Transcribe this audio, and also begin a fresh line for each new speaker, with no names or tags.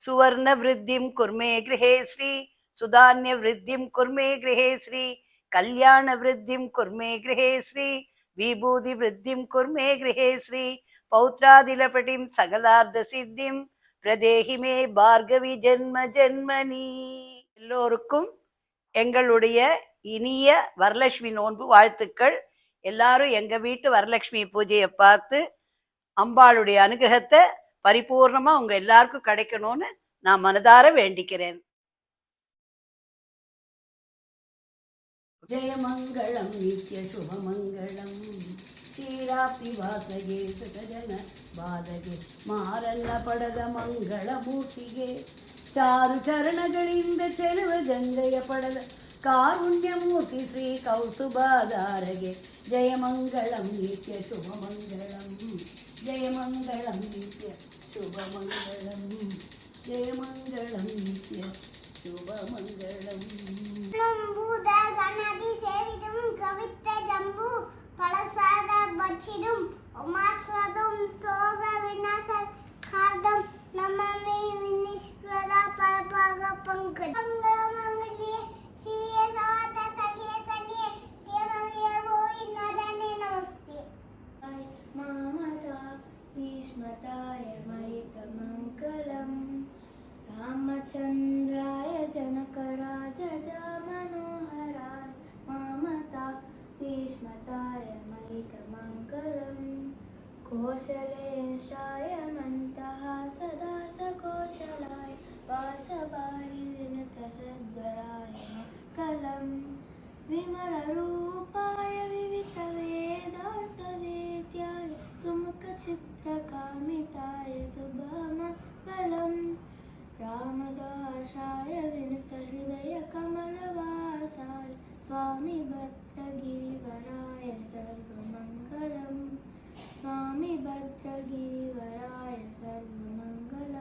सुवर्ण वृद्धिं कुर्मे गृहे श्री सुधान्य वृद्धिं कुर्मे गृहे श्री कल्याण वृद्धिं कुर्मे गृहे श्री विभूति वृद्धिं कुर्मे गृहे श्री पौत्रादिलपटिं सकलार्थ सिद्धिं பிரதேகி மே பார்கவி ஜென்ம ஜென்மனி. எல்லோருக்கும் எங்களுடைய இனிய வரலட்சுமி நோன்பு வாழ்த்துக்கள். எல்லாரும் எங்க வீட்டு வரலட்சுமி பூஜையை பார்த்து அம்பாளுடைய அனுகிரகத்தை பரிபூர்ணமா உங்க எல்லாருக்கும் கிடைக்கணும்னு நான் மனதார வேண்டிக்கிறேன். ஜெயமங்களம் நித்ய சுபமங்களம் ಶ್ರೀರಾಪ್ತಿ ವಾಸಗೆ ಸುಖಜನ ಬಾಧಗೆ ಮಾರಲ್ಲ ಪಡದ ಮಂಗಳ ಮೂರ್ತಿಗೆ ಚಾರು ಚರಣಗಳಿಂದ ಚೆಲುವ ಗಂಗೆಯ ಪಡೆದ ಕಾರುಣ್ಯ ಮೂರ್ತಿ ಶ್ರೀ ಕೌಸುಬಾಧಾರಗೆ ಜಯಮಂಗಳಂ ನಿತ್ಯ ಶುಭಮಂಗಳಂ ಜಯಮಂಗಳಂ ನಿತ್ಯ ಶುಭಮಂಗಳಂ ಜಯಮಂಗಳಂ ನಿತ್ಯ ಶುಭಮಂಗಳಂ. கவித்த ஜம்பு பலசாத பச்சிடும் உமாஸ்வதம் சோக விநாச கார்தம் நமமே வினிஷ்வர பரபாக பங்கஜ மங்களமங்கலியே சிவிய சவாத சகிய சகிய தேவகிய கோவி நரனே நமஸ்தே. மாமதா பீஷ்மதாய மயித மங்களம் ராமச்சந்திராய ஜனகராஜ மனோஹராய மாமதா भीष्मताय महितमङ्गलं कौशलेशाय मन्तः सदा सकोशलाय वासवारि विनुतसद्वराय मङ्गलं विमलरूपाय विविधवेदान्तवेद्याय सुमुखचित्रकामिताय शुभमङ्गलं रामदासाय विनुतहृदयकमलवासाय स्वामी भद्रगिरिवराय सर्वमङ्गलं स्वामी भद्रगिरिवराय सर्वमङ्गलम्.